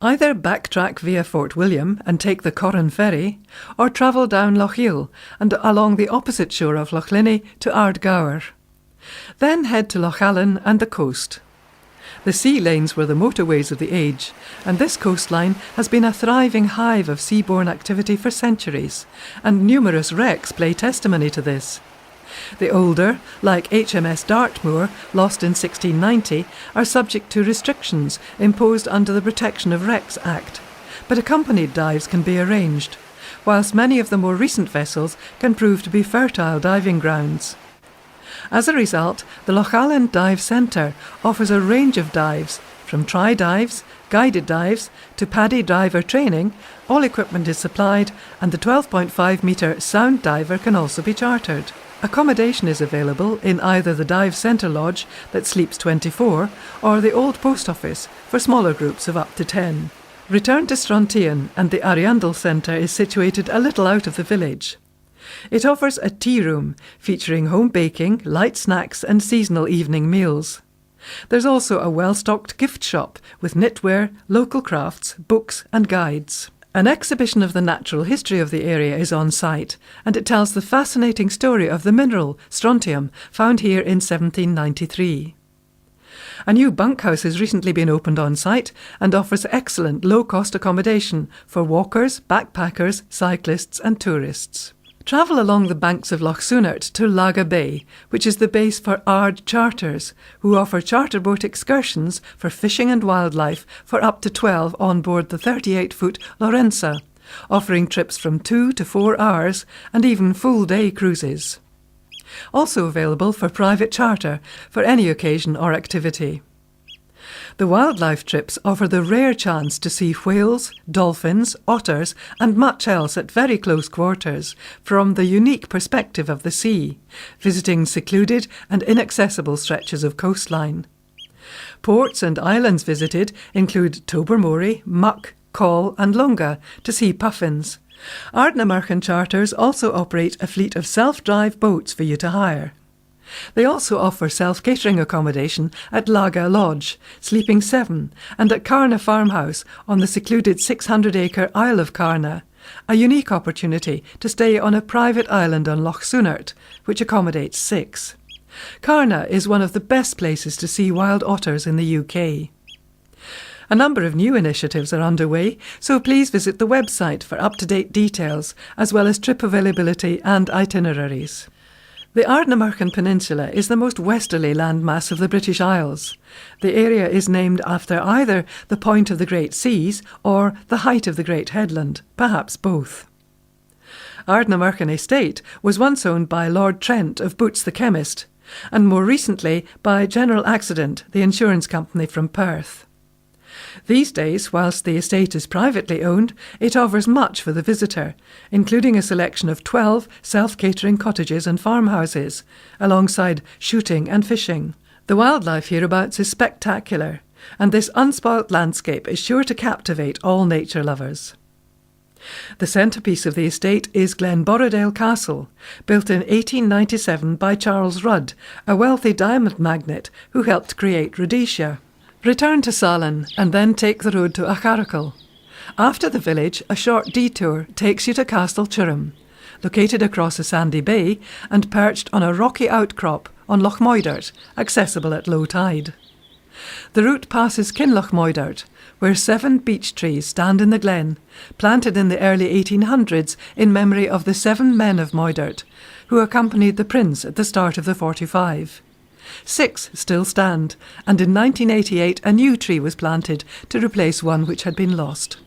Either backtrack via Fort William and take the Corran ferry, or travel down Loch Eil and along the opposite shore of Loch Linnhe to Ardgour. Then head to Loch Allen and the coast. The sea lanes were the motorways of the age, and this coastline has been a thriving hive of seaborne activity for centuries, and numerous wrecks play testimony to this. The older, like HMS Dartmoor, lost in 1690, are subject to restrictions imposed under the Protection of Wrecks Act, but accompanied dives can be arranged, whilst many of the more recent vessels can prove to be fertile diving grounds. As a result, the Loch Allen Dive Centre offers a range of dives, from tri-dives, guided dives to PADI diver training. All equipment is supplied, and the 12.5 metre sound diver can also be chartered. Accommodation is available in either the Dive Centre Lodge that sleeps 24 or the Old Post Office for smaller groups of up to 10. Return to Strontian, and the Ariandel Centre is situated a little out of the village. It offers a tea room featuring home baking, light snacks and seasonal evening meals. There's also a well-stocked gift shop with knitwear, local crafts, books and guides. An exhibition of the natural history of the area is on site, and it tells the fascinating story of the mineral, strontium, found here in 1793. A new bunkhouse has recently been opened on site and offers excellent low-cost accommodation for walkers, backpackers, cyclists and tourists. Travel along the banks of Loch Sunart to Laga Bay, which is the base for Ard Charters, who offer charter boat excursions for fishing and wildlife for up to 12 on board the 38-foot Lorenza, offering trips from 2 to 4 hours and even full-day cruises. Also available for private charter for any occasion or activity. The wildlife trips offer the rare chance to see whales, dolphins, otters and much else at very close quarters from the unique perspective of the sea, visiting secluded and inaccessible stretches of coastline. Ports and islands visited include Tobermory, Muck, Coll and Lunga to see puffins. Ardnamurchan Charters also operate a fleet of self-drive boats for you to hire. They also offer self-catering accommodation at Laga Lodge, sleeping 7, and at Carna Farmhouse on the secluded 600-acre Isle of Carna, a unique opportunity to stay on a private island on Loch Sunart, which accommodates 6. Carna is one of the best places to see wild otters in the UK. A number of new initiatives are underway, so please visit the website for up-to-date details, as well as trip availability and itineraries. The Ardnamurchan Peninsula is the most westerly landmass of the British Isles. The area is named after either the point of the Great Seas or the height of the Great Headland, perhaps both. Ardnamurchan Estate was once owned by Lord Trent of Boots the Chemist, and more recently by General Accident, the insurance company from Perth. These days, whilst the estate is privately owned, it offers much for the visitor, including a selection of 12 self-catering cottages and farmhouses, alongside shooting and fishing. The wildlife hereabouts is spectacular, and this unspoilt landscape is sure to captivate all nature lovers. The centrepiece of the estate is Glenborradale Castle, built in 1897 by Charles Rudd, a wealthy diamond magnate who helped create Rhodesia. Return to Salin and then take the road to Acharacal. After the village, a short detour takes you to Castle Churham, located across a sandy bay and perched on a rocky outcrop on Loch Moidart, accessible at low tide. The route passes Kinloch Moidart, where 7 beech trees stand in the glen, planted in the early 1800s in memory of the 7 men of Moidart, who accompanied the prince at the start of the 45. 6 still stand, and in 1988 a new tree was planted to replace one which had been lost.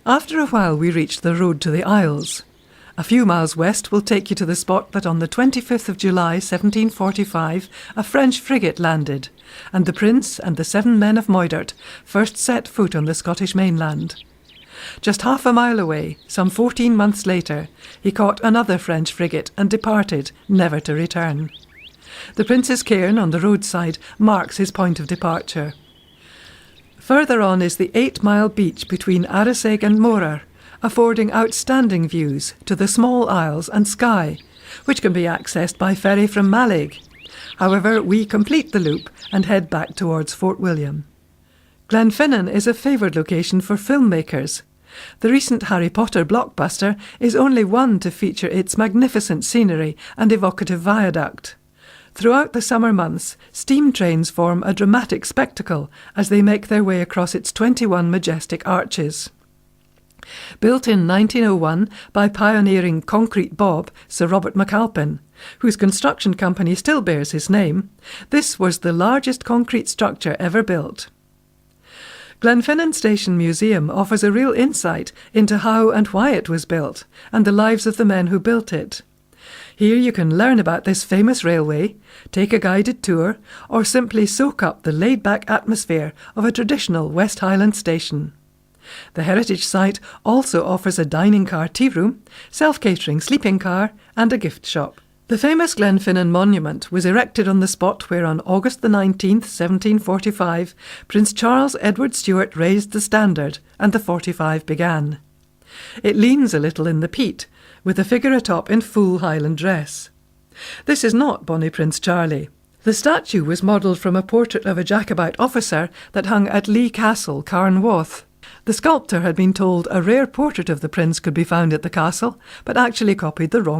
After a while we reached the road to the Isles. A few miles west will take you to the spot that on the 25th of July 1745 a French frigate landed, and the Prince and the 7 men of Moidart first set foot on the Scottish mainland. Just half a mile away, some 14 months later, he caught another French frigate and departed, never to return. The Prince's Cairn on the roadside marks his point of departure. Further on is the 8-mile beach between Araseg and Morar, affording outstanding views to the small isles and Skye, which can be accessed by ferry from Mallaig. However, we complete the loop and head back towards Fort William. Glenfinnan is a favoured location for filmmakers. The recent Harry Potter blockbuster is only one to feature its magnificent scenery and evocative viaduct. Throughout the summer months, steam trains form a dramatic spectacle as they make their way across its 21 majestic arches. Built in 1901 by pioneering concrete Bob, Sir Robert McAlpin, whose construction company still bears his name, this was the largest concrete structure ever built. Glenfinnan Station Museum offers a real insight into how and why it was built, and the lives of the men who built it. Here you can learn about this famous railway, take a guided tour, or simply soak up the laid-back atmosphere of a traditional West Highland station. The heritage site also offers a dining car tea room, self-catering sleeping car, and a gift shop. The famous Glenfinnan monument was erected on the spot where on August the 19th, 1745, Prince Charles Edward Stuart raised the standard and the 45 began. It leans a little in the peat, with a figure atop in full Highland dress. This is not Bonnie Prince Charlie. The statue was modelled from a portrait of a Jacobite officer that hung at Lee Castle, Carnwath. The sculptor had been told a rare portrait of the prince could be found at the castle, but actually copied the wrong